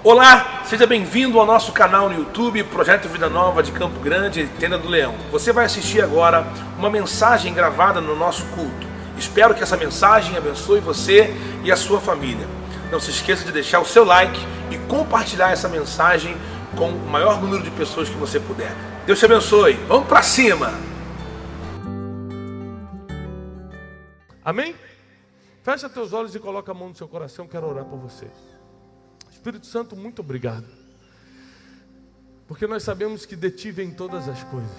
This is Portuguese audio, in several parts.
Olá, seja bem-vindo ao nosso canal no YouTube, Projeto Vida Nova de Campo Grande, Tenda do Leão. Você vai assistir agora uma mensagem gravada no nosso culto. Espero que essa mensagem abençoe você e a sua família. Não se esqueça de deixar o seu like e compartilhar essa mensagem com o maior número de pessoas que você puder. Deus te abençoe. Vamos para cima! Amém? Fecha teus olhos e coloca a mão no seu coração. Quero orar por você. Espírito Santo, muito obrigado. Porque nós sabemos que de ti vem todas as coisas.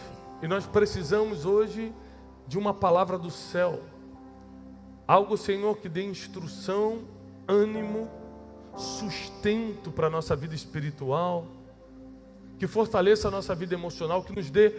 E nós precisamos hoje de uma palavra do céu. Algo, Senhor, que dê instrução, ânimo, sustento para a nossa vida espiritual. Que fortaleça a nossa vida emocional, que nos dê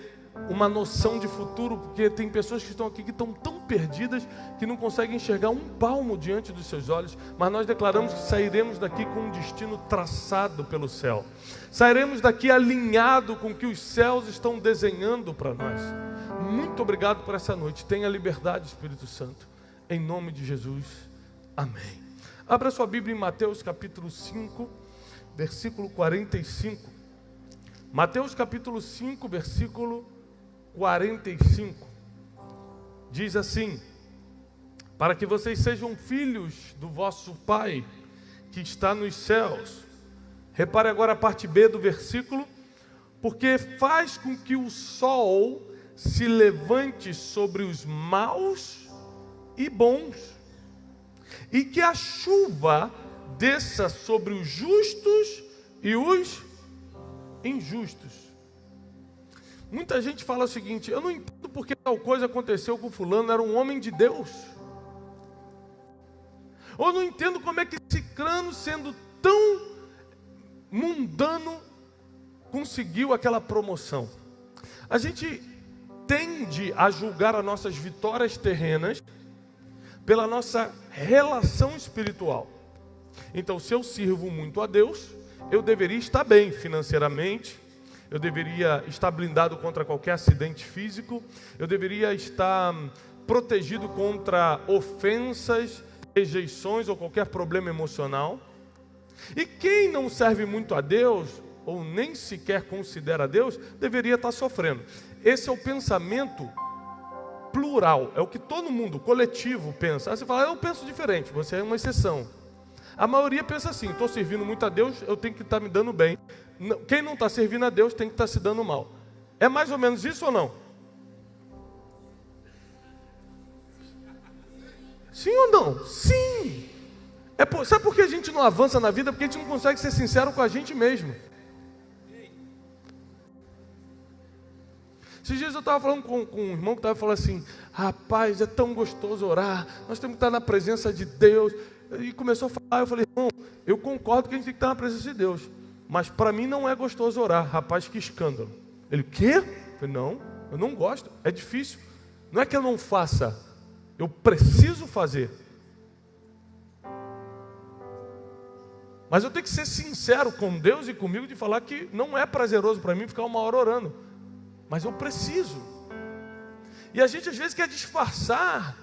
uma noção de futuro, porque tem pessoas que estão aqui que estão tão perdidas que não conseguem enxergar um palmo diante dos seus olhos, mas nós declaramos que sairemos daqui com um destino traçado pelo céu. Sairemos daqui alinhado com o que os céus estão desenhando para nós. Muito obrigado por essa noite. Tenha liberdade, Espírito Santo. Em nome de Jesus. Amém. Abra sua Bíblia em Mateus capítulo 5, versículo 45. Mateus capítulo 5, versículo 45. Diz assim: para que vocês sejam filhos do vosso Pai que está nos céus. Repare agora a parte B do versículo. Porque faz com que o sol se levante sobre os maus e bons, e que a chuva desça sobre os justos e os injustos. Muita gente fala o seguinte: eu não entendo porque tal coisa aconteceu com fulano, era um homem de Deus. Ou não entendo como é que Cicrano, sendo tão mundano, conseguiu aquela promoção. A gente tende a julgar as nossas vitórias terrenas pela nossa relação espiritual. Então, se eu sirvo muito a Deus, eu deveria estar bem financeiramente, eu deveria estar blindado contra qualquer acidente físico, eu deveria estar protegido contra ofensas, rejeições ou qualquer problema emocional. E quem não serve muito a Deus, ou nem sequer considera Deus, deveria estar sofrendo. Esse é o pensamento plural, é o que todo mundo, coletivo, pensa. Aí você fala: eu penso diferente, você é uma exceção. A maioria pensa assim: estou servindo muito a Deus, eu tenho que estar me dando bem. Quem não está servindo a Deus tem que estar se dando mal. É mais ou menos isso ou não? Sim ou não? Sim! Sabe por que a gente não avança na vida? Porque a gente não consegue ser sincero com a gente mesmo. Esses dias eu estava falando com um irmão que estava falando assim: rapaz, é tão gostoso orar, nós temos que estar na presença de Deus. E começou a falar, eu falei: irmão, eu concordo que a gente tem que estar na presença de Deus, mas para mim não é gostoso orar. Rapaz, que escândalo. Ele: quê? Eu falei: não, eu não gosto, é difícil. Não é que eu não faça, eu preciso fazer. Mas eu tenho que ser sincero com Deus e comigo de falar que não é prazeroso para mim ficar uma hora orando, mas eu preciso. E a gente às vezes quer disfarçar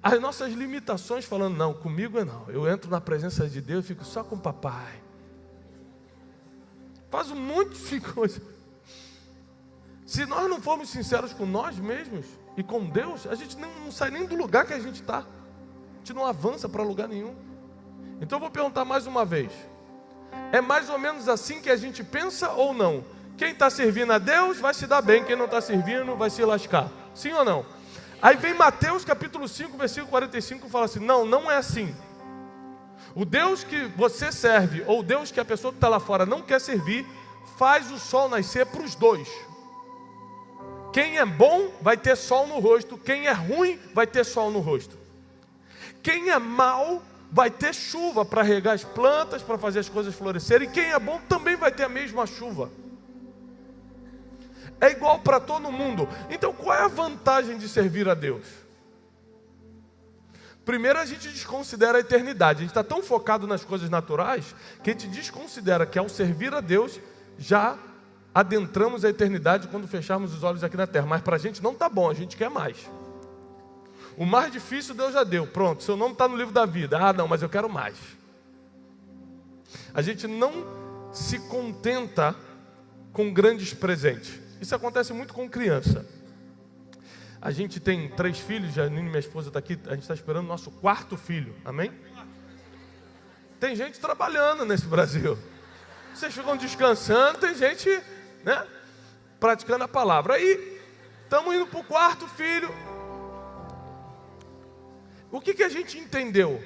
as nossas limitações falando: não, comigo é não, eu entro na presença de Deus e fico só com o papai. Faz um monte de coisa. Se nós não formos sinceros com nós mesmos e com Deus, a gente não sai nem do lugar que a gente está. A gente não avança para lugar nenhum. Então eu vou perguntar mais uma vez: é mais ou menos assim que a gente pensa ou não? Quem está servindo a Deus vai se dar bem, quem não está servindo vai se lascar. Sim ou não? Aí vem Mateus capítulo 5, versículo 45 e fala assim: não, não é assim. O Deus que você serve, ou o Deus que a pessoa que está lá fora não quer servir, faz o sol nascer para os dois. Quem é bom vai ter sol no rosto, quem é ruim vai ter sol no rosto. Quem é mau vai ter chuva para regar as plantas, para fazer as coisas florescerem, e quem é bom também vai ter a mesma chuva. É igual para todo mundo. Então qual é a vantagem de servir a Deus? Primeiro, a gente desconsidera a eternidade. A gente está tão focado nas coisas naturais que a gente desconsidera que ao servir a Deus já adentramos a eternidade quando fecharmos os olhos aqui na terra. Mas para a gente não está bom, a gente quer mais. O mais difícil Deus já deu. Pronto, seu nome está no livro da vida. Ah, não, mas eu quero mais. A gente não se contenta com grandes presentes. Isso acontece muito com criança. A gente tem 3 filhos, Janine, minha esposa, está aqui, a gente está esperando o nosso 4º filho, amém? Tem gente trabalhando nesse Brasil. Vocês ficam descansando, tem gente, né, praticando a palavra. Aí, estamos indo para o 4º filho. O que a gente entendeu?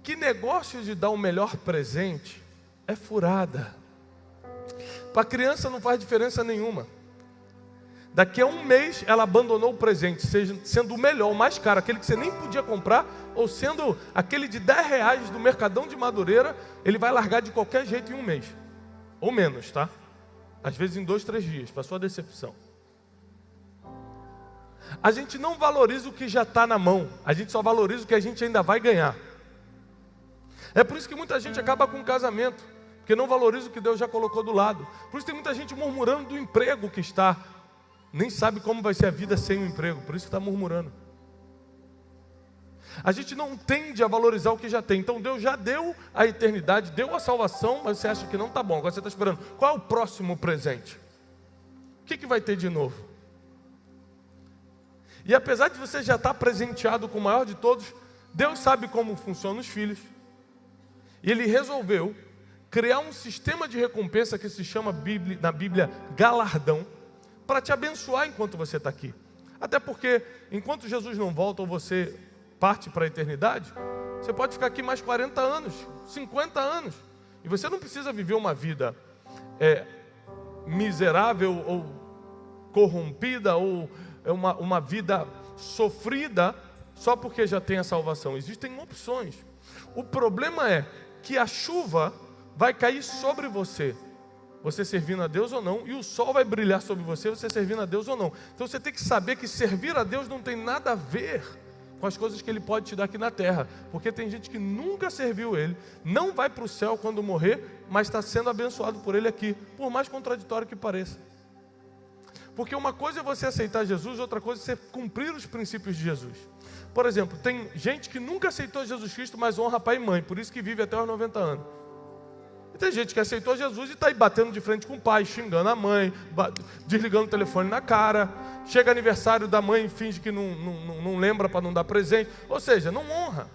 Que negócio de dar o melhor presente é furada. Para a criança não faz diferença nenhuma. Daqui a 1 mês ela abandonou o presente, seja sendo o melhor, o mais caro, aquele que você nem podia comprar, ou sendo aquele de R$10 do Mercadão de Madureira, ele vai largar de qualquer jeito em 1 mês. Ou menos, tá? Às vezes em 2, 3 dias, para sua decepção. A gente não valoriza o que já está na mão, a gente só valoriza o que a gente ainda vai ganhar. É por isso que muita gente acaba com o casamento, porque não valoriza o que Deus já colocou do lado. Por isso tem muita gente murmurando do emprego que está, nem sabe como vai ser a vida sem o emprego, por isso que está murmurando. A gente não tende a valorizar o que já tem. Então Deus já deu a eternidade, deu a salvação, mas você acha que não está bom. Agora você está esperando, qual é o próximo presente? O que vai ter de novo? E apesar de você já estar presenteado com o maior de todos, Deus sabe como funcionam os filhos. E Ele resolveu criar um sistema de recompensa que se chama na Bíblia galardão, para te abençoar enquanto você está aqui. Até porque, enquanto Jesus não volta ou você parte para a eternidade, você pode ficar aqui mais 40 anos, 50 anos. E você não precisa viver uma vida miserável ou corrompida ou uma vida sofrida só porque já tem a salvação. Existem opções. O problema é que a chuva vai cair sobre você, você servindo a Deus ou não, e o sol vai brilhar sobre você, você servindo a Deus ou não. Então você tem que saber que servir a Deus não tem nada a ver com as coisas que Ele pode te dar aqui na terra, porque tem gente que nunca serviu Ele, não vai para o céu quando morrer, mas está sendo abençoado por Ele aqui, por mais contraditório que pareça. Porque uma coisa é você aceitar Jesus, outra coisa é você cumprir os princípios de Jesus. Por exemplo, tem gente que nunca aceitou Jesus Cristo, mas honra pai e mãe, por isso que vive até os 90 anos. E tem gente que aceitou Jesus e está aí batendo de frente com o pai, xingando a mãe, desligando o telefone na cara. Chega aniversário da mãe e finge que não lembra para não dar presente. Ou seja, não honra.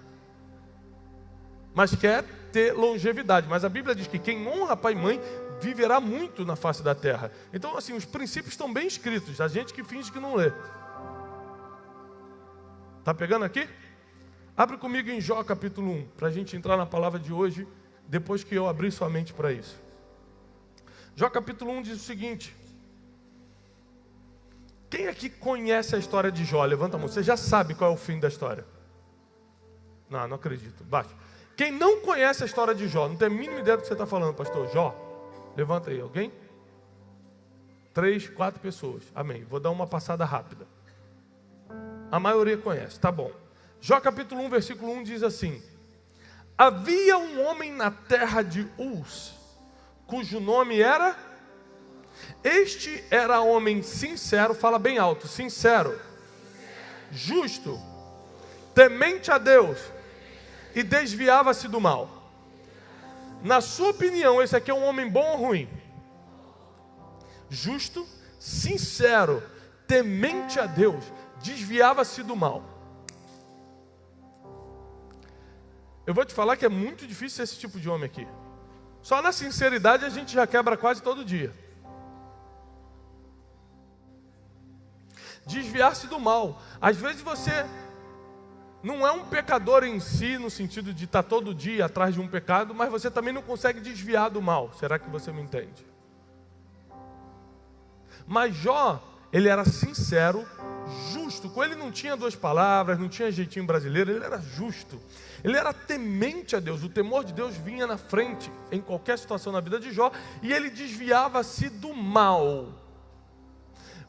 Mas quer ter longevidade. Mas a Bíblia diz que quem honra pai e mãe viverá muito na face da terra. Então, assim, os princípios estão bem escritos. A gente que finge que não lê. Está pegando aqui? Abre comigo em Jó capítulo 1, para a gente entrar na palavra de hoje, depois que eu abrir sua mente para isso. Jó capítulo 1 diz o seguinte: quem aqui conhece a história de Jó? Levanta a mão. Você já sabe qual é o fim da história? Não acredito. Baixa. Quem não conhece a história de Jó, não tem a mínima ideia do que você está falando, pastor? Jó, levanta aí. Alguém? 3, 4 pessoas. Amém. Vou dar uma passada rápida. A maioria conhece, tá bom. Jó capítulo 1, versículo 1 diz assim: havia um homem na terra de Uz, cujo nome era... Este era homem sincero, fala bem alto, sincero, justo, temente a Deus e desviava-se do mal. Na sua opinião, esse aqui é um homem bom ou ruim? Justo, sincero, temente a Deus, desviava-se do mal. Eu vou te falar que é muito difícil ser esse tipo de homem aqui. Só na sinceridade a gente já quebra quase todo dia. Desviar-se do mal. Às vezes você não é um pecador em si, no sentido de estar todo dia atrás de um pecado, mas você também não consegue desviar do mal. Será que você me entende? Mas Jó, ele era sincero, justo. Com ele não tinha 2 palavras, não tinha jeitinho brasileiro, ele era justo. Ele era temente a Deus, o temor de Deus vinha na frente em qualquer situação na vida de Jó, e ele desviava-se do mal.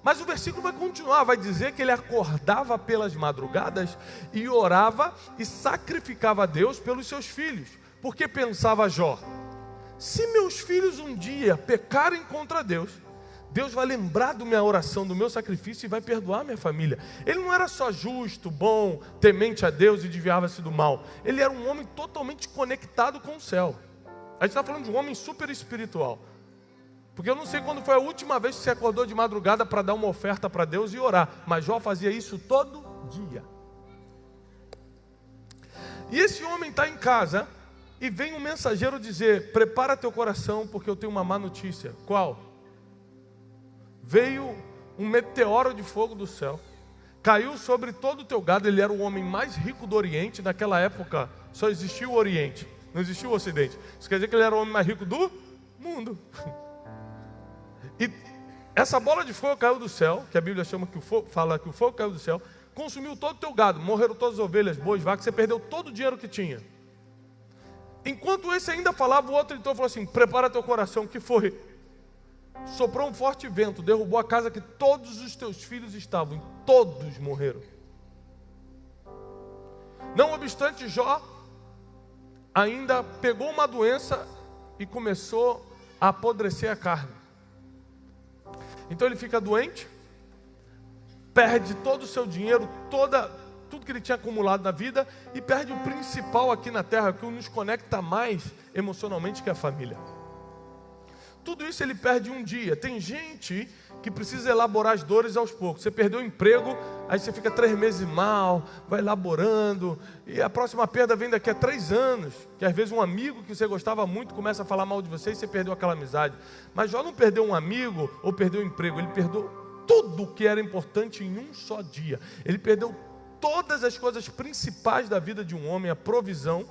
Mas o versículo vai continuar, vai dizer que ele acordava pelas madrugadas e orava e sacrificava a Deus pelos seus filhos. Porque pensava Jó: se meus filhos um dia pecarem contra Deus, Deus vai lembrar da minha oração, do meu sacrifício e vai perdoar minha família. Ele não era só justo, bom, temente a Deus e desviava-se do mal. Ele era um homem totalmente conectado com o céu. A gente está falando de um homem super espiritual. Porque eu não sei quando foi a última vez que você acordou de madrugada para dar uma oferta para Deus e orar. Mas Jó fazia isso todo dia. E esse homem está em casa e vem um mensageiro dizer: prepara teu coração porque eu tenho uma má notícia. Qual? Veio um meteoro de fogo do céu, caiu sobre todo o teu gado. Ele era o homem mais rico do Oriente. Naquela época só existia o Oriente, não existia o Ocidente. Isso quer dizer que ele era o homem mais rico do mundo. E essa bola de fogo caiu do céu, que a Bíblia chama que o fogo, fala que o fogo caiu do céu, consumiu todo o teu gado, morreram todas as ovelhas, bois, vacas, você perdeu todo o dinheiro que tinha. Enquanto esse ainda falava, o outro então falou assim: prepara teu coração. Que foi? Soprou um forte vento, derrubou a casa que todos os teus filhos estavam, e todos morreram. Não obstante, Jó ainda pegou uma doença e começou a apodrecer a carne. Então ele fica doente, perde todo o seu dinheiro, tudo que ele tinha acumulado na vida, e perde o principal aqui na terra, que nos conecta mais emocionalmente, que é a família. Tudo isso ele perde um dia. Tem gente que precisa elaborar as dores aos poucos. Você perdeu o emprego, aí você fica 3 meses mal, vai elaborando, e a próxima perda vem daqui a 3 anos, que às vezes um amigo que você gostava muito começa a falar mal de você e você perdeu aquela amizade. Mas Jó não perdeu um amigo ou perdeu o emprego, ele perdeu tudo que era importante em um só dia. Ele perdeu todas as coisas principais da vida de um homem, a provisão,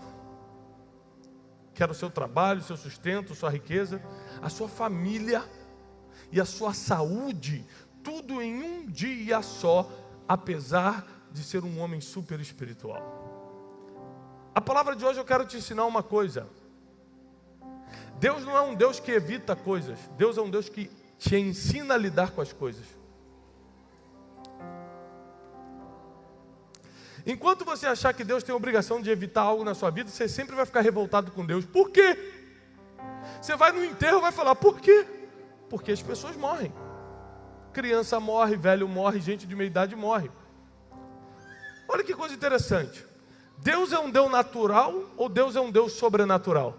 que era o seu trabalho, o seu sustento, sua riqueza, a sua família e a sua saúde, tudo em um dia só, apesar de ser um homem super espiritual. A palavra de hoje eu quero te ensinar uma coisa. Deus não é um Deus que evita coisas, Deus é um Deus que te ensina a lidar com as coisas. Enquanto você achar que Deus tem a obrigação de evitar algo na sua vida, você sempre vai ficar revoltado com Deus. Por quê? Você vai no enterro e vai falar: por quê? Porque as pessoas morrem. Criança morre, velho morre, gente de meia idade morre. Olha que coisa interessante. Deus é um Deus natural ou Deus é um Deus sobrenatural?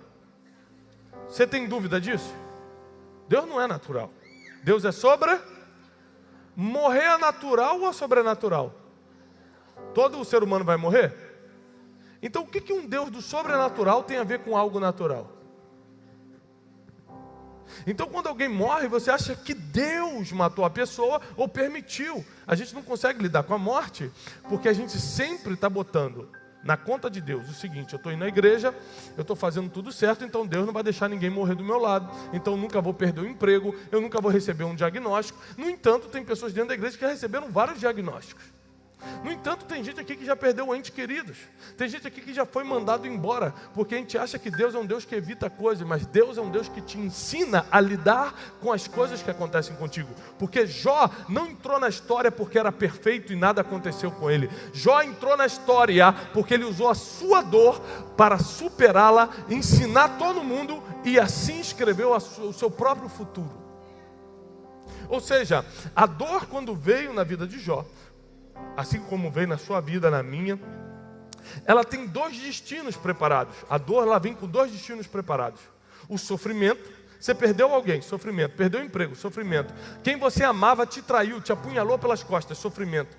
Você tem dúvida disso? Deus não é natural. Deus é Morrer é natural ou é sobrenatural? Todo ser humano vai morrer? Então o que um Deus do sobrenatural tem a ver com algo natural? Então quando alguém morre, você acha que Deus matou a pessoa ou permitiu. A gente não consegue lidar com a morte, porque a gente sempre está botando na conta de Deus o seguinte: eu estou indo à igreja, eu estou fazendo tudo certo, então Deus não vai deixar ninguém morrer do meu lado, então eu nunca vou perder o emprego, eu nunca vou receber um diagnóstico. No entanto, tem pessoas dentro da igreja que já receberam vários diagnósticos. No entanto, tem gente aqui que já perdeu entes queridos. Tem gente aqui que já foi mandado embora, porque a gente acha que Deus é um Deus que evita coisas, mas Deus é um Deus que te ensina a lidar com as coisas que acontecem contigo. Porque Jó não entrou na história porque era perfeito e nada aconteceu com ele. Jó entrou na história porque ele usou a sua dor para superá-la, ensinar todo mundo e assim escreveu o seu próprio futuro. Ou seja, a dor, quando veio na vida de Jó, assim como veio na sua vida, na minha, ela tem 2 destinos preparados. A dor, ela vem com 2 destinos preparados. O sofrimento, você perdeu alguém, sofrimento. Perdeu o emprego, sofrimento. Quem você amava te traiu, te apunhalou pelas costas, sofrimento.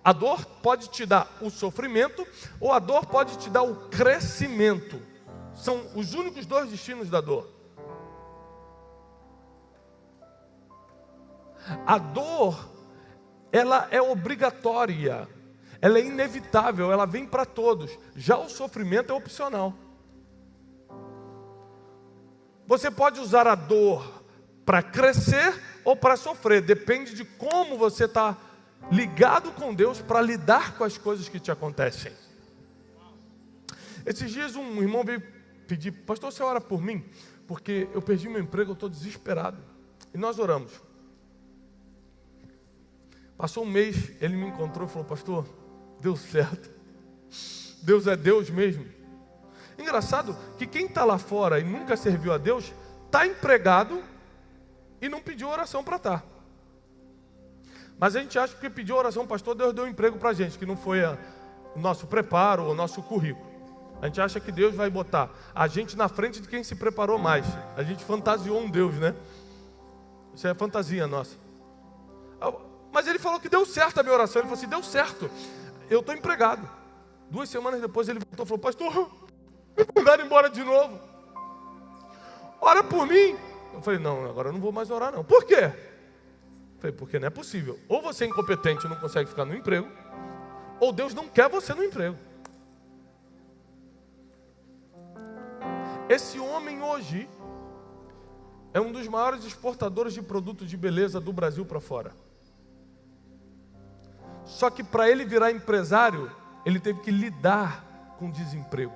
A dor pode te dar o sofrimento, ou a dor pode te dar o crescimento. São os únicos 2 destinos da dor. A dor, ela é obrigatória, ela é inevitável, ela vem para todos. Já o sofrimento é opcional. Você pode usar a dor para crescer ou para sofrer, depende de como você está ligado com Deus para lidar com as coisas que te acontecem. Esses dias um irmão veio pedir: pastor, você ora por mim? Porque eu perdi meu emprego, eu estou desesperado. E nós oramos. Passou um mês, ele me encontrou e falou: pastor, deu certo. Deus é Deus mesmo. Engraçado que quem está lá fora e nunca serviu a Deus, está empregado e não pediu oração para estar. Mas a gente acha que pediu oração, pastor, Deus deu um emprego para a gente, que não foi o nosso preparo, o nosso currículo. A gente acha que Deus vai botar a gente na frente de quem se preparou mais. A gente fantasiou um Deus, né? Isso é fantasia nossa. Mas ele falou que deu certo a minha oração. Ele falou assim, deu certo. Eu estou empregado. 2 semanas depois ele voltou e falou, pastor, me mandaram embora de novo. Ora por mim. Eu falei, não, agora eu não vou mais orar não. Por quê? Eu falei, porque não é possível. Ou você é incompetente e não consegue ficar no emprego, ou Deus não quer você no emprego. Esse homem hoje é um dos maiores exportadores de produtos de beleza do Brasil para fora. Só que para ele virar empresário, ele teve que lidar com desemprego.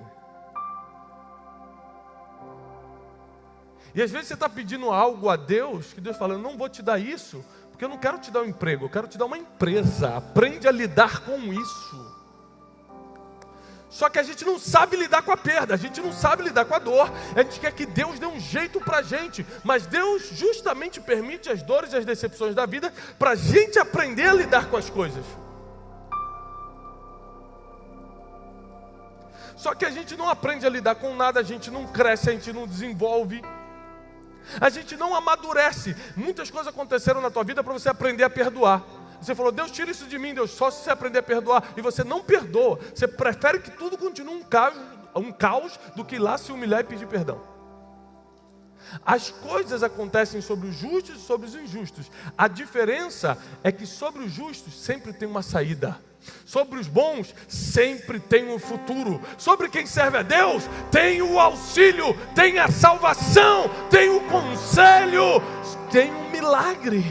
E às vezes você está pedindo algo a Deus, que Deus fala, eu não vou te dar isso, porque eu não quero te dar um emprego, eu quero te dar uma empresa. Aprende a lidar com isso. Só que a gente não sabe lidar com a perda, a gente não sabe lidar com a dor. A gente quer que Deus dê um jeito para a gente, mas Deus justamente permite as dores e as decepções da vida para a gente aprender a lidar com as coisas. Só que a gente não aprende a lidar com nada, a gente não cresce, a gente não desenvolve, a gente não amadurece. Muitas coisas aconteceram na tua vida para você aprender a perdoar. Você falou, Deus, tira isso de mim, Deus, só se você aprender a perdoar. E você não perdoa. Você prefere que tudo continue um caos do que ir lá se humilhar e pedir perdão. As coisas acontecem sobre os justos e sobre os injustos. A diferença é que sobre os justos sempre tem uma saída. Sobre os bons sempre tem um futuro. Sobre quem serve a Deus tem o auxílio, tem a salvação, tem o conselho, tem um milagre.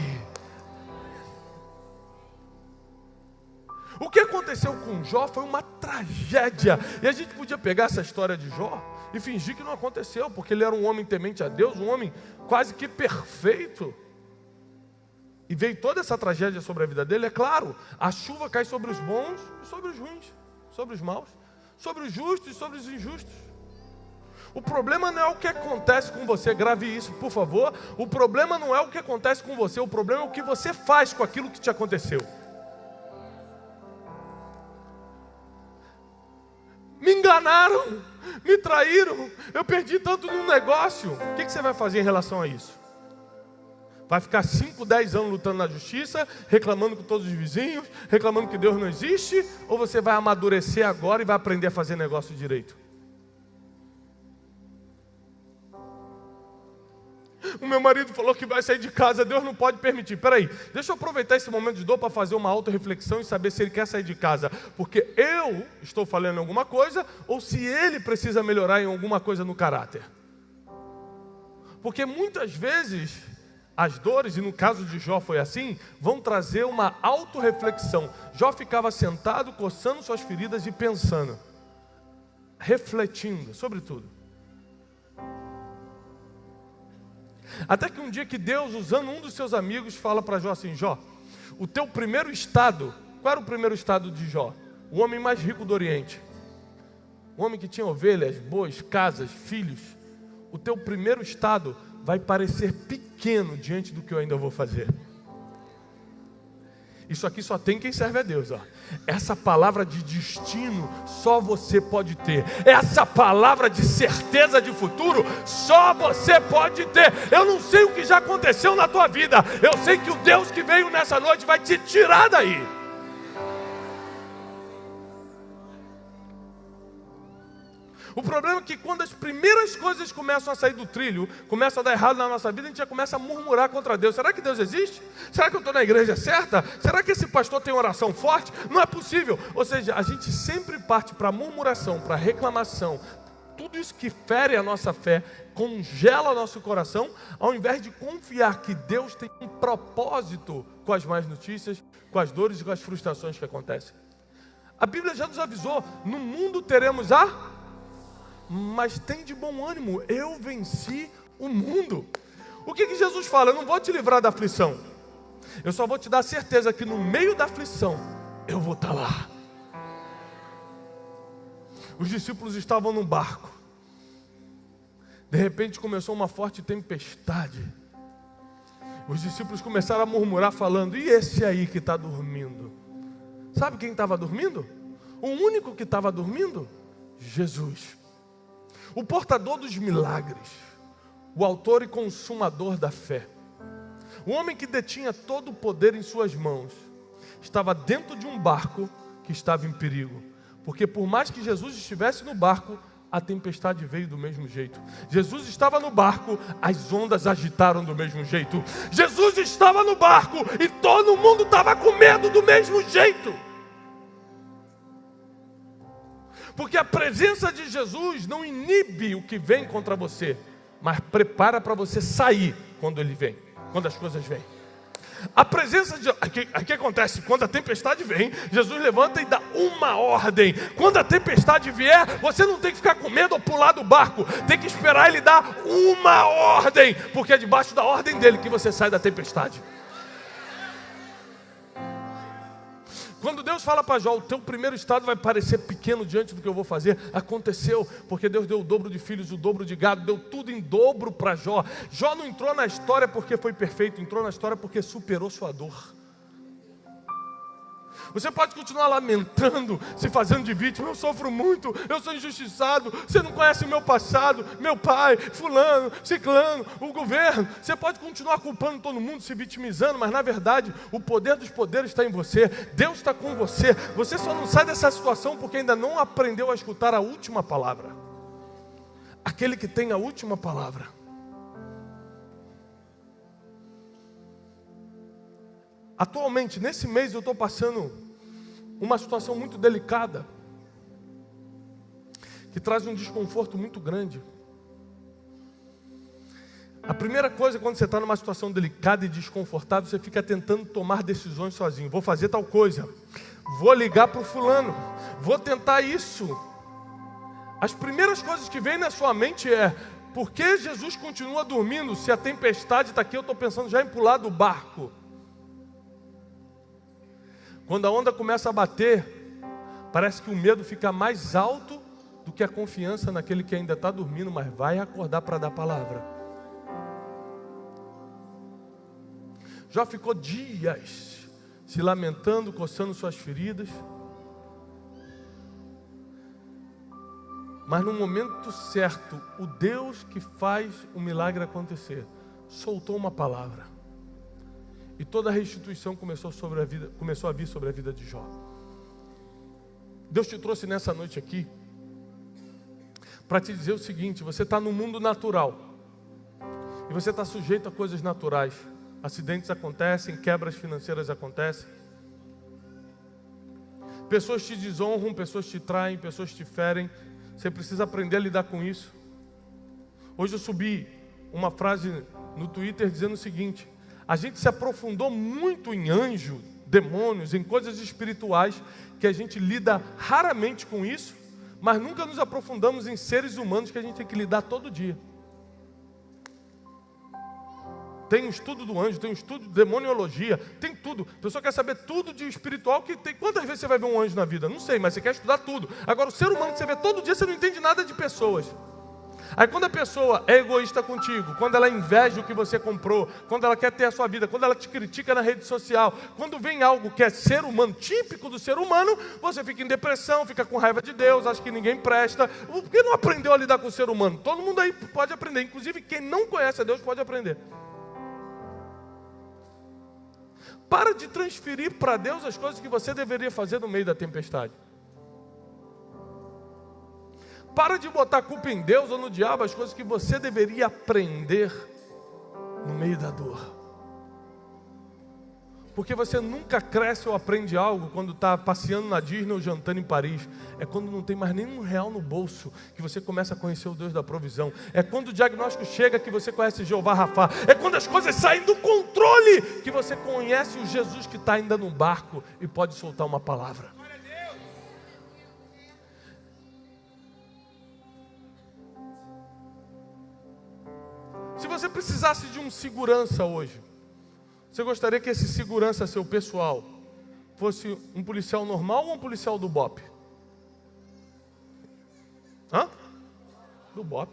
O que aconteceu com Jó foi uma tragédia. E a gente podia pegar essa história de Jó e fingir que não aconteceu, porque ele era um homem temente a Deus, um homem quase que perfeito. E veio toda essa tragédia sobre a vida dele. É claro, a chuva cai sobre os bons e sobre os ruins, sobre os maus, sobre os justos e sobre os injustos. O problema não é o que acontece com você, grave isso, por favor. O problema não é o que acontece com você, o problema é o que você faz com aquilo que te aconteceu. Me enganaram, me traíram, eu perdi tanto no negócio. O que você vai fazer em relação a isso? Vai ficar 5, 10 anos lutando na justiça, reclamando com todos os vizinhos, reclamando que Deus não existe? Ou você vai amadurecer agora e vai aprender a fazer negócio direito? O meu marido falou que vai sair de casa, Deus não pode permitir. Peraí, deixa eu aproveitar esse momento de dor para fazer uma autorreflexão e saber se ele quer sair de casa porque eu estou falhando em alguma coisa ou se ele precisa melhorar em alguma coisa no caráter. Porque muitas vezes as dores, e no caso de Jó foi assim, vão trazer uma autorreflexão. Jó ficava sentado, coçando suas feridas e pensando, refletindo sobre tudo. Até que um dia que Deus, usando um dos seus amigos, fala para Jó assim, Jó, o teu primeiro estado, qual era o primeiro estado de Jó? O homem mais rico do Oriente. O homem que tinha ovelhas, bois, casas, filhos. O teu primeiro estado vai parecer pequeno diante do que eu ainda vou fazer. Isso aqui só tem quem serve a Deus, ó. Essa palavra de destino só você pode ter. Essa palavra de certeza de futuro só você pode ter. Eu não sei o que já aconteceu na tua vida. Eu sei que o Deus que veio nessa noite vai te tirar daí. O problema é que quando as primeiras coisas começam a sair do trilho, começam a dar errado na nossa vida, a gente já começa a murmurar contra Deus. Será que Deus existe? Será que eu estou na igreja certa? Será que esse pastor tem oração forte? Não é possível. Ou seja, a gente sempre parte para murmuração, para reclamação. Tudo isso que fere a nossa fé, congela nosso coração, ao invés de confiar que Deus tem um propósito com as más notícias, com as dores e com as frustrações que acontecem. A Bíblia já nos avisou, no mundo teremos mas tem de bom ânimo, eu venci o mundo. O que Jesus fala? Eu não vou te livrar da aflição, eu só vou te dar a certeza que no meio da aflição, eu vou estar lá. Os discípulos estavam num barco, de repente começou uma forte tempestade. Os discípulos começaram a murmurar falando, e esse aí que está dormindo? Sabe quem estava dormindo? O único que estava dormindo? Jesus, o portador dos milagres, o autor e consumador da fé, o homem que detinha todo o poder em suas mãos, estava dentro de um barco que estava em perigo, porque por mais que Jesus estivesse no barco, a tempestade veio do mesmo jeito. Jesus estava no barco, as ondas agitaram do mesmo jeito. Jesus estava no barco e todo mundo estava com medo do mesmo jeito. Porque a presença de Jesus não inibe o que vem contra você, mas prepara para você sair quando ele vem, quando as coisas vêm. A presença de... O que acontece? Quando a tempestade vem, Jesus levanta e dá uma ordem. Quando a tempestade vier, você não tem que ficar com medo ou pular do barco. Tem que esperar ele dar uma ordem, porque é debaixo da ordem dele que você sai da tempestade. Quando Deus fala para Jó, o teu primeiro estado vai parecer pequeno diante do que eu vou fazer, aconteceu, porque Deus deu o dobro de filhos, o dobro de gado, deu tudo em dobro para Jó. Jó não entrou na história porque foi perfeito, entrou na história porque superou sua dor. Você pode continuar lamentando, se fazendo de vítima. Eu sofro muito, eu sou injustiçado. Você não conhece o meu passado, meu pai, fulano, ciclano, o governo. Você pode continuar culpando todo mundo, se vitimizando, mas na verdade o poder dos poderes está em você. Deus está com você. Você só não sai dessa situação porque ainda não aprendeu a escutar a última palavra. Aquele que tem a última palavra. Atualmente, nesse mês, eu estou passando uma situação muito delicada, que traz um desconforto muito grande. A primeira coisa, quando você está numa situação delicada e desconfortável, você fica tentando tomar decisões sozinho. Vou fazer tal coisa, vou ligar para o fulano, vou tentar isso. As primeiras coisas que vêm na sua mente é: por que Jesus continua dormindo? Se a tempestade está aqui, eu estou pensando já em pular do barco. Quando a onda começa a bater, parece que o medo fica mais alto do que a confiança naquele que ainda está dormindo, mas vai acordar para dar palavra. Jó ficou dias se lamentando, coçando suas feridas. Mas no momento certo, o Deus que faz o milagre acontecer, soltou uma palavra. E toda a restituição começou a vir sobre a vida de Jó. Deus te trouxe nessa noite aqui para te dizer o seguinte: você está no mundo natural e você está sujeito a coisas naturais. Acidentes acontecem, quebras financeiras acontecem, pessoas te desonram, pessoas te traem, pessoas te ferem. Você precisa aprender a lidar com isso. Hoje eu subi uma frase no Twitter dizendo o seguinte: a gente se aprofundou muito em anjo, demônios, em coisas espirituais, que a gente lida raramente com isso, mas nunca nos aprofundamos em seres humanos que a gente tem que lidar todo dia. Tem um estudo do anjo, tem um estudo de demoniologia, tem tudo. A pessoa quer saber tudo de espiritual que tem. Quantas vezes você vai ver um anjo na vida? Não sei, mas você quer estudar tudo. Agora, o ser humano que você vê todo dia, você não entende nada de pessoas. Aí quando a pessoa é egoísta contigo, quando ela inveja o que você comprou, quando ela quer ter a sua vida, quando ela te critica na rede social, quando vem algo que é ser humano, típico do ser humano, você fica em depressão, fica com raiva de Deus, acha que ninguém presta. Por que não aprendeu a lidar com o ser humano? Todo mundo aí pode aprender, inclusive quem não conhece a Deus pode aprender. Para de transferir para Deus as coisas que você deveria fazer no meio da tempestade. Para de botar culpa em Deus ou no diabo as coisas que você deveria aprender no meio da dor. Porque você nunca cresce ou aprende algo quando está passeando na Disney ou jantando em Paris. É quando não tem mais nenhum real no bolso que você começa a conhecer o Deus da provisão. É quando o diagnóstico chega que você conhece Jeová Rafá. É quando as coisas saem do controle que você conhece o Jesus que está ainda no barco e pode soltar uma palavra. Se você precisasse de um segurança hoje, você gostaria que esse segurança seu pessoal fosse um policial normal ou um policial do BOP? Hã? Do BOP.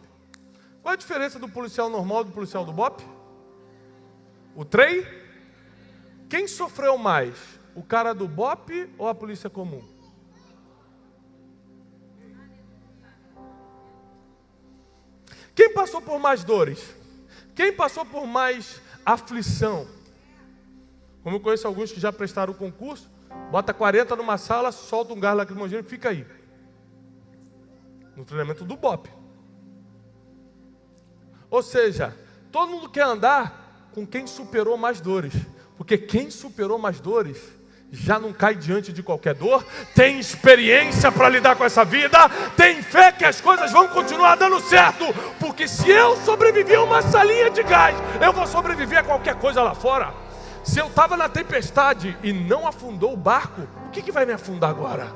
Qual a diferença do policial normal e do policial do BOP? O trem? Quem sofreu mais? O cara do BOP ou a polícia comum? por mais dores? Quem passou por mais aflição? Como eu conheço alguns que já prestaram o concurso, bota 40 numa sala, solta um gás lacrimogêneo e fica aí. No treinamento do BOPE. Ou seja, todo mundo quer andar com quem superou mais dores. Porque quem superou mais dores já não cai diante de qualquer dor, tem experiência para lidar com essa vida, tem fé que as coisas vão continuar dando certo. Porque se eu sobrevivi a uma salinha de gás, eu vou sobreviver a qualquer coisa lá fora. Se eu estava na tempestade e não afundou o barco, o que vai me afundar agora?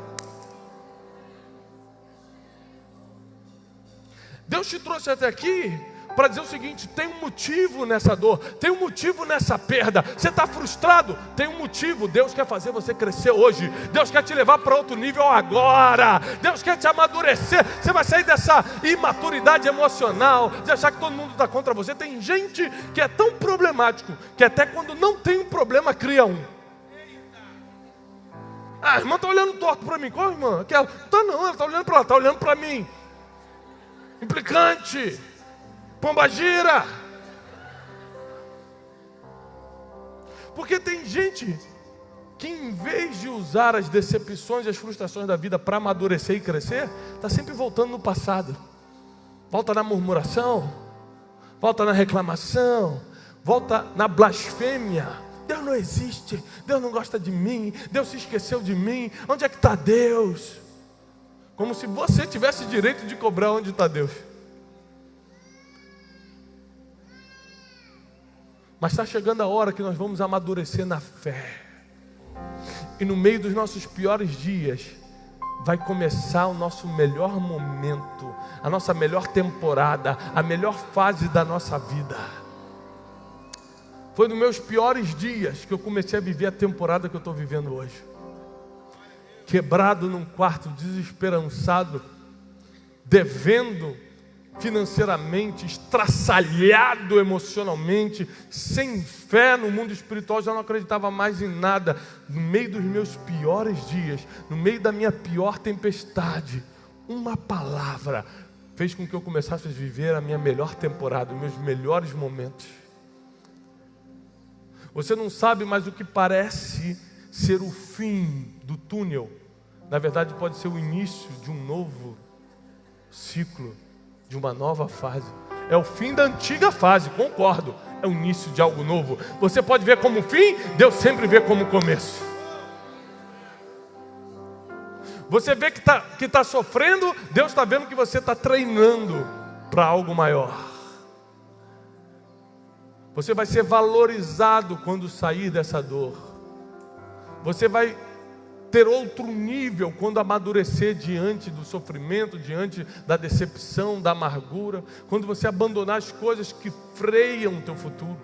Deus te trouxe até aqui para dizer o seguinte: tem um motivo nessa dor, tem um motivo nessa perda. Você está frustrado? Tem um motivo. Deus quer fazer você crescer hoje. Deus quer te levar para outro nível agora. Deus quer te amadurecer. Você vai sair dessa imaturidade emocional, de achar que todo mundo está contra você. Tem gente que é tão problemático que até quando não tem um problema cria um. Ah, a irmã está olhando torto para mim. Qual irmã? Aquela? Tá não, ela está olhando para lá, está olhando para mim. Implicante, pombagira. Porque tem gente que em vez de usar as decepções e as frustrações da vida para amadurecer e crescer, está sempre voltando no passado. Volta na murmuração, volta na reclamação, volta na blasfêmia. Deus não existe, Deus não gosta de mim, Deus se esqueceu de mim, onde é que está Deus? Como se você tivesse direito de cobrar onde está Deus. Mas está chegando a hora que nós vamos amadurecer na fé. E no meio dos nossos piores dias, vai começar o nosso melhor momento, a nossa melhor temporada, a melhor fase da nossa vida. Foi nos meus piores dias que eu comecei a viver a temporada que eu estou vivendo hoje. Quebrado num quarto, desesperançado, devendo financeiramente, estraçalhado emocionalmente, sem fé no mundo espiritual, já não acreditava mais em nada. No meio dos meus piores dias, no meio da minha pior tempestade, uma palavra fez com que eu começasse a viver a minha melhor temporada, os meus melhores momentos. Você não sabe, mas o que parece ser o fim do túnel, na verdade pode ser o início de um novo ciclo, de uma nova fase. É o fim da antiga fase, concordo. É o início de algo novo. Você pode ver como fim, Deus sempre vê como começo. Você vê que está sofrendo, Deus está vendo que você está treinando para algo maior. Você vai ser valorizado quando sair dessa dor. Você vai ter outro nível quando amadurecer diante do sofrimento, diante da decepção, da amargura, quando você abandonar as coisas que freiam o teu futuro.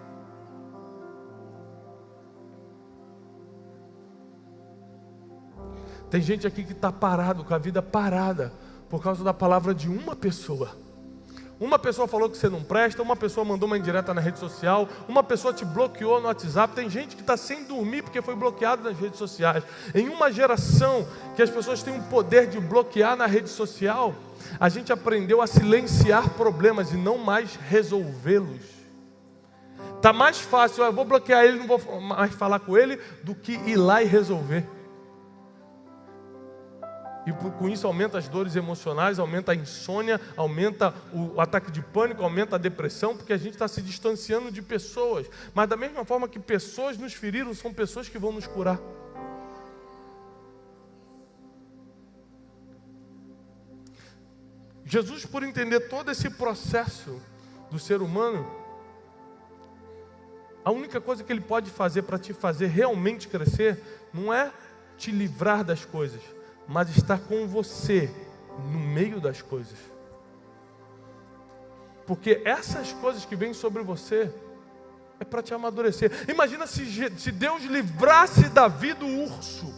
Tem gente aqui que está parado, com a vida parada, por causa da palavra de uma pessoa. Uma pessoa falou que você não presta, uma pessoa mandou uma indireta na rede social, uma pessoa te bloqueou no WhatsApp. Tem gente que está sem dormir porque foi bloqueado nas redes sociais. Em uma geração que as pessoas têm o poder de bloquear na rede social, a gente aprendeu a silenciar problemas e não mais resolvê-los. Está mais fácil, eu vou bloquear ele, não vou mais falar com ele, do que ir lá e resolver. E com isso aumenta as dores emocionais, aumenta a insônia, aumenta o ataque de pânico, aumenta a depressão, porque a gente está se distanciando de pessoas. Mas da mesma forma que pessoas nos feriram, são pessoas que vão nos curar. Jesus, por entender todo esse processo do ser humano, a única coisa que Ele pode fazer para te fazer realmente crescer, não é te livrar das coisas, mas estar com você no meio das coisas. Porque essas coisas que vêm sobre você é para te amadurecer. Imagina se Deus livrasse Davi do urso.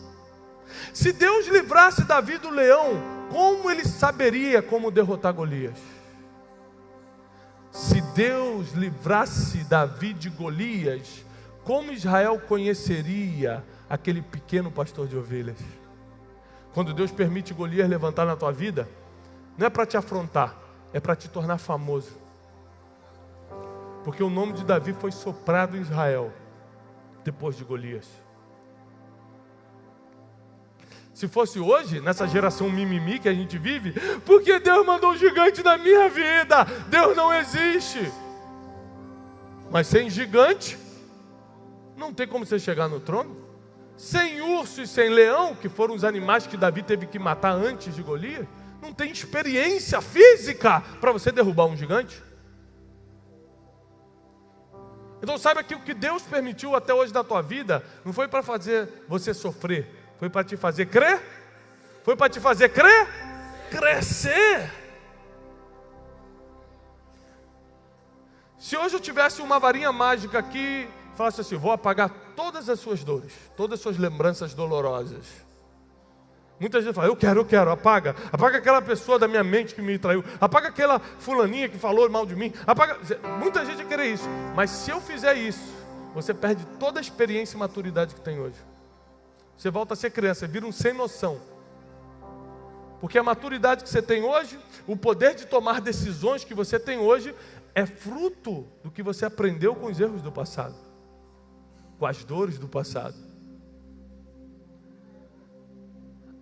Se Deus livrasse Davi do leão, como ele saberia como derrotar Golias? Se Deus livrasse Davi de Golias, como Israel conheceria aquele pequeno pastor de ovelhas? Quando Deus permite Golias levantar na tua vida, não é para te afrontar, é para te tornar famoso. Porque o nome de Davi foi soprado em Israel depois de Golias. Se fosse hoje, nessa geração mimimi que a gente vive, porque Deus mandou um gigante na minha vida? Deus não existe. Mas sem gigante, não tem como você chegar no trono. Sem urso e sem leão, que foram os animais que Davi teve que matar antes de Golias, não tem experiência física para você derrubar um gigante. Então saiba que o que Deus permitiu até hoje na tua vida, não foi para fazer você sofrer, foi para te fazer crer? Foi para te fazer crer? Crescer. Se hoje eu tivesse uma varinha mágica aqui, falasse assim, vou apagar todas as suas dores, todas as suas lembranças dolorosas. Muita gente fala, eu quero, apaga aquela pessoa da minha mente que me traiu, apaga aquela fulaninha que falou mal de mim, apaga. Muita gente vai querer isso, mas se eu fizer isso, você perde toda a experiência e maturidade que tem hoje. Você volta a ser criança, vira um sem noção. Porque a maturidade que você tem hoje, o poder de tomar decisões que você tem hoje, é fruto do que você aprendeu com os erros do passado, com as dores do passado.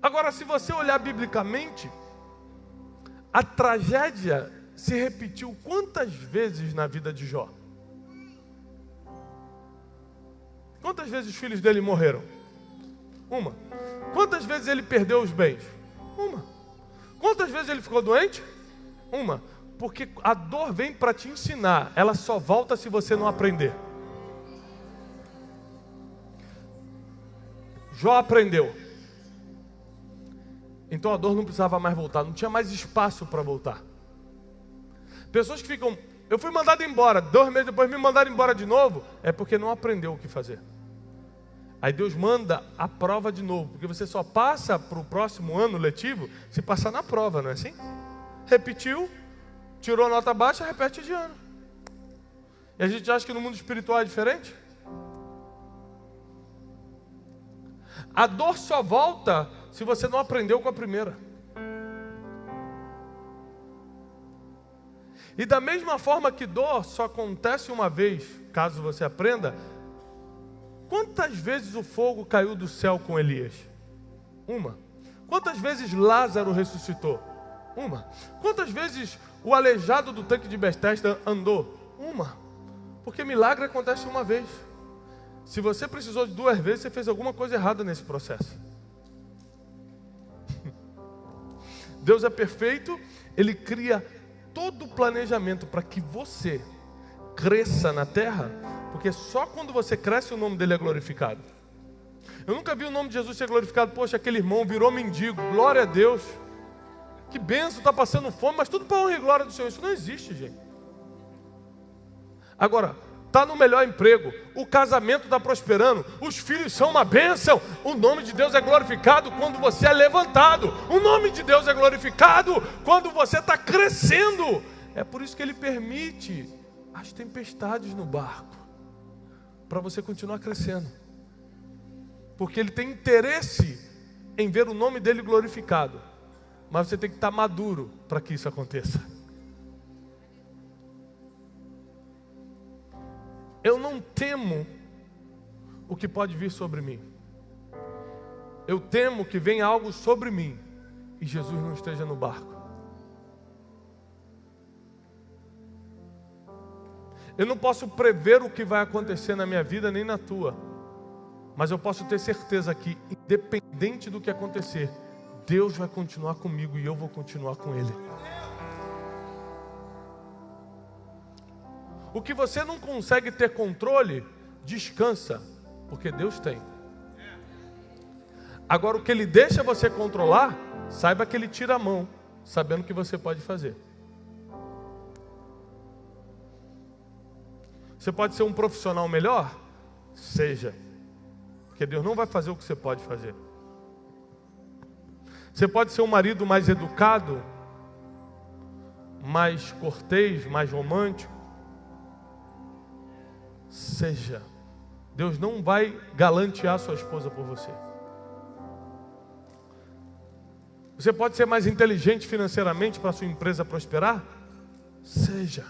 Agora, se você olhar biblicamente, a tragédia se repetiu quantas vezes na vida de Jó? Quantas vezes os filhos dele morreram? Uma. Quantas vezes ele perdeu os bens? Uma. Quantas vezes ele ficou doente? Uma. Porque a dor vem para te ensinar, ela só volta se você não aprender. Jó aprendeu. Então a dor não precisava mais voltar, não tinha mais espaço para voltar. Pessoas que ficam, eu fui mandado embora, 2 meses depois me mandaram embora de novo, é porque não aprendeu o que fazer. Aí Deus manda a prova de novo, porque você só passa para o próximo ano letivo se passar na prova, não é assim? Repetiu, tirou nota baixa, repete de ano. E a gente acha que no mundo espiritual é diferente? A dor só volta se você não aprendeu com a primeira. E da mesma forma que dor só acontece uma vez, caso você aprenda, quantas vezes o fogo caiu do céu com Elias? Uma. Quantas vezes Lázaro ressuscitou? Uma. Quantas vezes o aleijado do tanque de Betesda andou? Uma. Porque milagre acontece uma vez. Se você precisou de 2 vezes, você fez alguma coisa errada nesse processo. Deus é perfeito, Ele cria todo o planejamento para que você cresça na terra, porque só quando você cresce o nome dele é glorificado. Eu nunca vi o nome de Jesus ser glorificado. Poxa, aquele irmão virou mendigo, glória a Deus. Que benção, está passando fome, mas tudo para honra e glória do Senhor. Isso não existe, gente. Agora, está no melhor emprego, o casamento está prosperando, os filhos são uma bênção. O nome de Deus é glorificado quando você é levantado. O nome de Deus é glorificado quando você está crescendo. É por isso que Ele permite as tempestades no barco, para você continuar crescendo. Porque Ele tem interesse em ver o nome dEle glorificado. Mas você tem que estar maduro para que isso aconteça. Eu não temo o que pode vir sobre mim. Eu temo que venha algo sobre mim e Jesus não esteja no barco. Eu não posso prever o que vai acontecer na minha vida nem na tua. Mas eu posso ter certeza que, independente do que acontecer, Deus vai continuar comigo e eu vou continuar com Ele. O que você não consegue ter controle, descansa, porque Deus tem. Agora o que Ele deixa você controlar, saiba que Ele tira a mão, sabendo o que você pode fazer. Você pode ser um profissional melhor? Seja. Porque Deus não vai fazer o que você pode fazer. Você pode ser um marido mais educado, mais cortês, mais romântico? Seja. Deus não vai galantear sua esposa por você. Você pode ser mais inteligente financeiramente para sua empresa prosperar? Seja.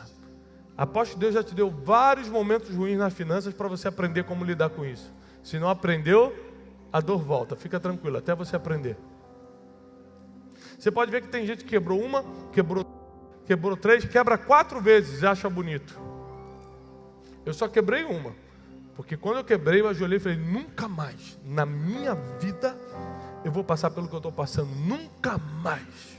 Aposto que Deus já te deu vários momentos ruins nas finanças para você aprender como lidar com isso. Se não aprendeu, a dor volta. Fica tranquilo, até você aprender. Você pode ver que tem gente que quebrou uma, quebrou 3, quebra 4 vezes e acha bonito. Eu só quebrei uma. Porque quando eu quebrei, eu ajoelhei e falei, nunca mais na minha vida eu vou passar pelo que eu estou passando. Nunca mais.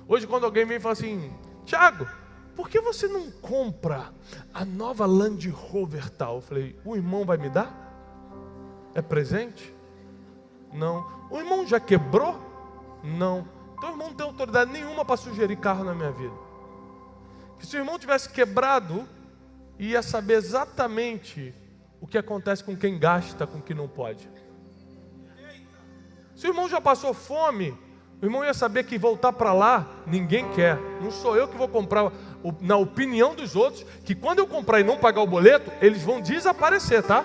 Hoje quando alguém vem e fala assim, Thiago, por que você não compra a nova Land Rover tal? Eu falei, o irmão vai me dar? É presente? Não. O irmão já quebrou? Não. Então o irmão não tem autoridade nenhuma para sugerir carro na minha vida. Que se o irmão tivesse quebrado, ia saber exatamente o que acontece com quem gasta, com quem não pode. Se o irmão já passou fome, o irmão ia saber que voltar para lá, ninguém quer. Não sou eu que vou comprar, na opinião dos outros, que quando eu comprar e não pagar o boleto, eles vão desaparecer, tá?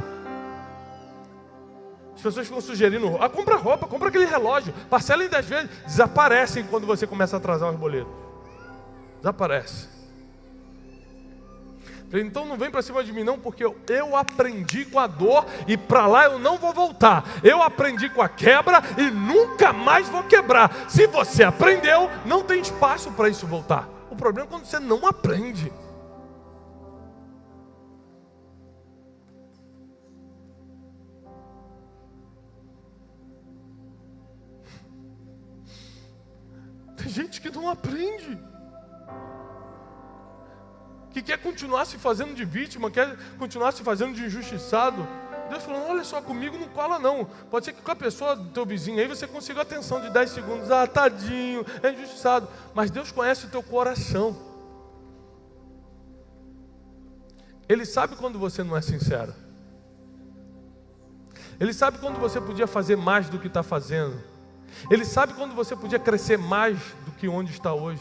As pessoas ficam sugerindo, compra roupa, compra aquele relógio, parcela em 10 vezes. Desaparecem quando você começa a atrasar os boletos. Desaparece. Então não vem para cima de mim não, porque eu aprendi com a dor e para lá eu não vou voltar. Eu aprendi com a quebra e nunca mais vou quebrar. Se você aprendeu, não tem espaço para isso voltar. O problema é quando você não aprende. Tem gente que não aprende, que quer continuar se fazendo de vítima, quer continuar se fazendo de injustiçado. Deus falando, olha só, comigo não cola não. Pode ser que com a pessoa do teu vizinho aí você consiga a atenção de 10 segundos. Tadinho, é injustiçado. Mas Deus conhece o teu coração. Ele sabe quando você não é sincero. Ele sabe quando você podia fazer mais do que está fazendo. Ele sabe quando você podia crescer mais do que onde está hoje.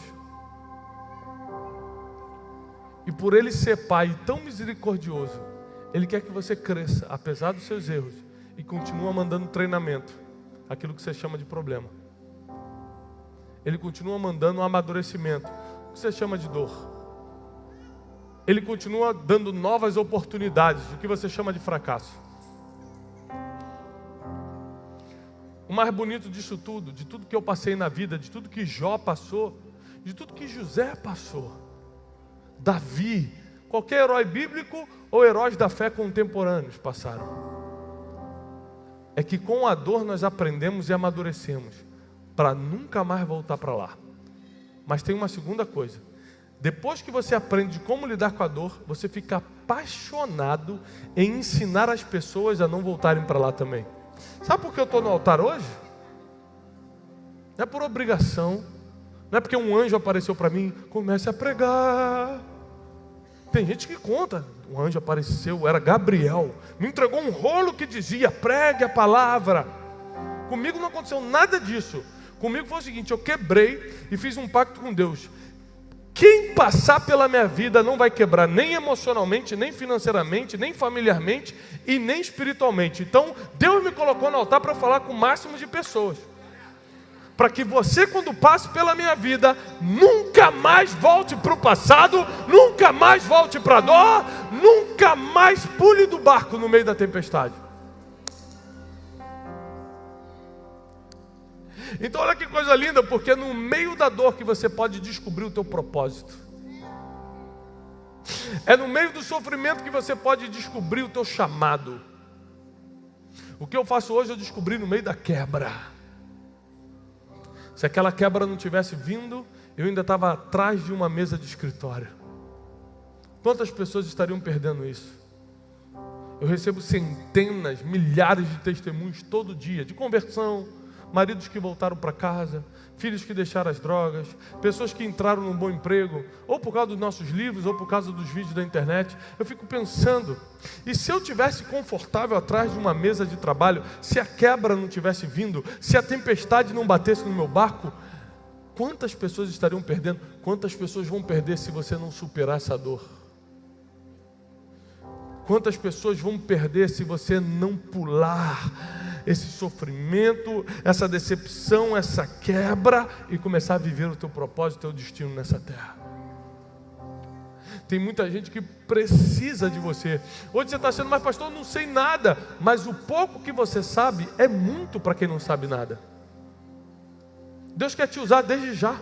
E por Ele ser Pai tão misericordioso, Ele quer que você cresça, apesar dos seus erros, e continua mandando treinamento, aquilo que você chama de problema. Ele continua mandando um amadurecimento, o que você chama de dor. Ele continua dando novas oportunidades, o que você chama de fracasso. O mais bonito disso tudo, de tudo que eu passei na vida, de tudo que Jó passou, de tudo que José passou, Davi, qualquer herói bíblico ou heróis da fé contemporâneos passaram. É que com a dor nós aprendemos e amadurecemos para nunca mais voltar para lá. Mas tem uma segunda coisa. Depois que você aprende como lidar com a dor, você fica apaixonado em ensinar as pessoas a não voltarem para lá também. Sabe por que eu estou no altar hoje? Não é por obrigação. Não é porque um anjo apareceu para mim, comece a pregar. Tem gente que conta, um anjo apareceu, era Gabriel, me entregou um rolo que dizia, pregue a palavra. Comigo não aconteceu nada disso. Comigo foi o seguinte, eu quebrei e fiz um pacto com Deus. Quem passar pela minha vida não vai quebrar nem emocionalmente, nem financeiramente, nem familiarmente e nem espiritualmente. Então Deus me colocou no altar para falar com o máximo de pessoas, para que você, quando passe pela minha vida, nunca mais volte para o passado, nunca mais volte para a dor, nunca mais pule do barco no meio da tempestade. Então olha que coisa linda, porque é no meio da dor que você pode descobrir o teu propósito. É no meio do sofrimento que você pode descobrir o teu chamado. O que eu faço hoje eu descobri no meio da quebra. Se aquela quebra não tivesse vindo, eu ainda estava atrás de uma mesa de escritório. Quantas pessoas estariam perdendo isso? Eu recebo centenas, milhares de testemunhos todo dia, de conversão, maridos que voltaram para casa, filhos que deixaram as drogas, pessoas que entraram num bom emprego, ou por causa dos nossos livros, ou por causa dos vídeos da internet. Eu fico pensando, e se eu tivesse confortável atrás de uma mesa de trabalho, se a quebra não tivesse vindo, se a tempestade não batesse no meu barco, quantas pessoas estariam perdendo? Quantas pessoas vão perder se você não superar essa dor? Quantas pessoas vão perder se você não pular esse sofrimento, essa decepção, essa quebra e começar a viver o teu propósito, o teu destino nessa terra? Tem muita gente que precisa de você. Hoje você está achando, mas pastor, eu não sei nada. Mas o pouco que você sabe é muito para quem não sabe nada. Deus quer te usar desde já.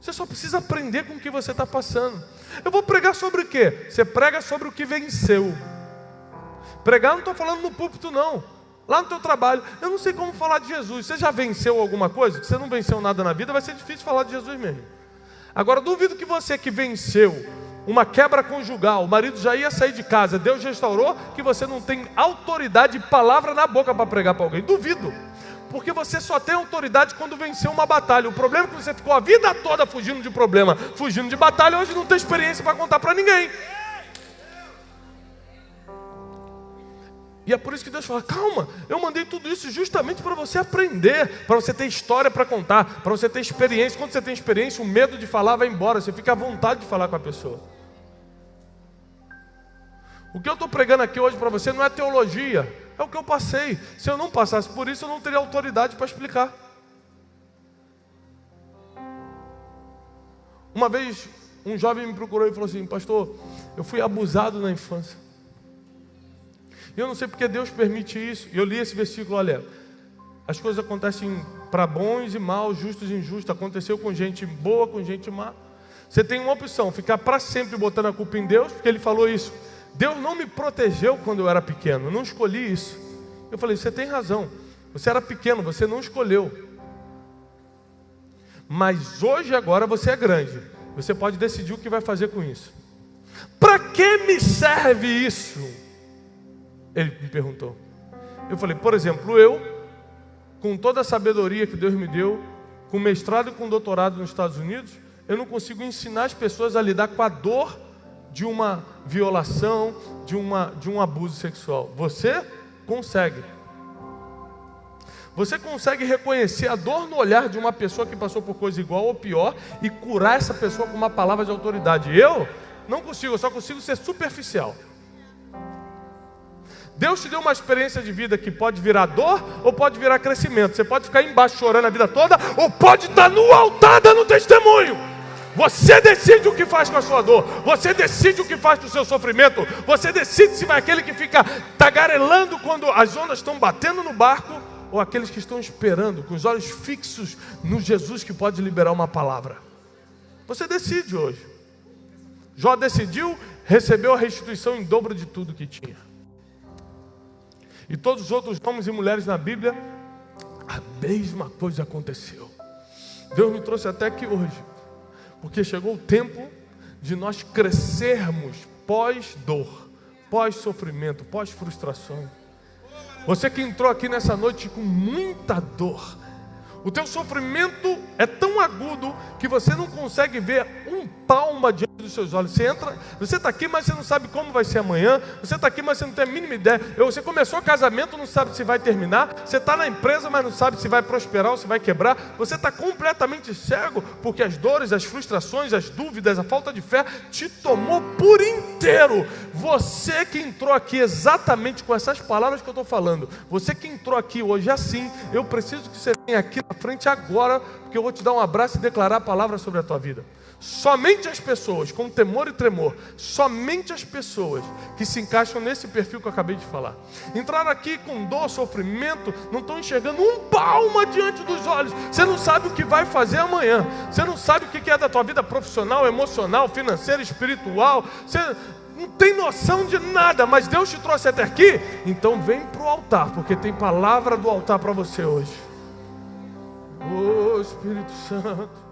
Você só precisa aprender com o que você está passando. Eu vou pregar sobre o quê? Você prega sobre o que venceu. Pregar não estou falando no púlpito não. Lá no teu trabalho. Eu não sei como falar de Jesus. Você já venceu alguma coisa? Se você não venceu nada na vida, vai ser difícil falar de Jesus mesmo. Agora, duvido que você que venceu uma quebra conjugal, o marido já ia sair de casa, Deus restaurou, que você não tem autoridade e palavra na boca para pregar para alguém. Duvido. Porque você só tem autoridade quando venceu uma batalha. O problema é que você ficou a vida toda fugindo de problema, fugindo de batalha, hoje não tem experiência para contar para ninguém. E é por isso que Deus fala, calma, eu mandei tudo isso justamente para você aprender, para você ter história para contar, para você ter experiência. Quando você tem experiência, o medo de falar vai embora, você fica à vontade de falar com a pessoa. O que eu estou pregando aqui hoje para você não é teologia, é o que eu passei. Se eu não passasse por isso, eu não teria autoridade para explicar. Uma vez, um jovem me procurou e falou assim, pastor, eu fui abusado na infância. E eu não sei porque Deus permite isso. E eu li esse versículo, olha, as coisas acontecem para bons e maus, justos e injustos. Aconteceu com gente boa, com gente má. Você tem uma opção, ficar para sempre botando a culpa em Deus, porque Ele falou isso. Deus não me protegeu quando eu era pequeno, eu não escolhi isso. Eu falei, você tem razão, você era pequeno, você não escolheu. Mas hoje, agora, você é grande. Você pode decidir o que vai fazer com isso. Para que me serve isso? Ele me perguntou. Eu falei, por exemplo, eu, com toda a sabedoria que Deus me deu, com mestrado e com doutorado nos Estados Unidos, eu não consigo ensinar as pessoas a lidar com a dor de uma violação, de um abuso sexual. Você consegue. Você consegue reconhecer a dor no olhar de uma pessoa que passou por coisa igual ou pior e curar essa pessoa com uma palavra de autoridade. Eu não consigo, eu só consigo ser superficial. Deus te deu uma experiência de vida que pode virar dor ou pode virar crescimento. Você pode ficar embaixo chorando a vida toda ou pode estar no altar dando testemunho. Você decide o que faz com a sua dor. Você decide o que faz com o seu sofrimento. Você decide se vai aquele que fica tagarelando quando as ondas estão batendo no barco ou aqueles que estão esperando com os olhos fixos no Jesus que pode liberar uma palavra. Você decide hoje. Jó decidiu, recebeu a restituição em dobro de tudo que tinha. E todos os outros homens e mulheres na Bíblia, a mesma coisa aconteceu. Deus me trouxe até aqui hoje, porque chegou o tempo de nós crescermos pós-dor, pós-sofrimento, pós-frustração. Você que entrou aqui nessa noite com muita dor, o teu sofrimento é tão agudo que você não consegue ver um palmo diante dos seus olhos. Você está aqui, mas você não sabe como vai ser amanhã. Você está aqui, mas você não tem a mínima ideia. Você começou o casamento, não sabe se vai terminar. Você está na empresa, mas não sabe se vai prosperar ou se vai quebrar. Você está completamente cego, porque as dores, as frustrações, as dúvidas, a falta de fé te tomou por inteiro. Você que entrou aqui exatamente com essas palavras que eu estou falando, você que entrou aqui hoje assim, eu preciso que você venha aqui na frente agora, porque eu vou te dar um abraço e declarar a palavra sobre a tua vida. Somente as pessoas com temor e tremor, somente as pessoas que se encaixam nesse perfil que eu acabei de falar, entraram aqui com dor, sofrimento, não estão enxergando um palmo diante dos olhos. Você não sabe o que vai fazer amanhã. Você não sabe o que é da tua vida profissional, emocional, financeira, espiritual. Você não tem noção de nada, mas Deus te trouxe até aqui. Então vem para o altar, porque tem palavra do altar para você hoje. Oh, Espírito Santo.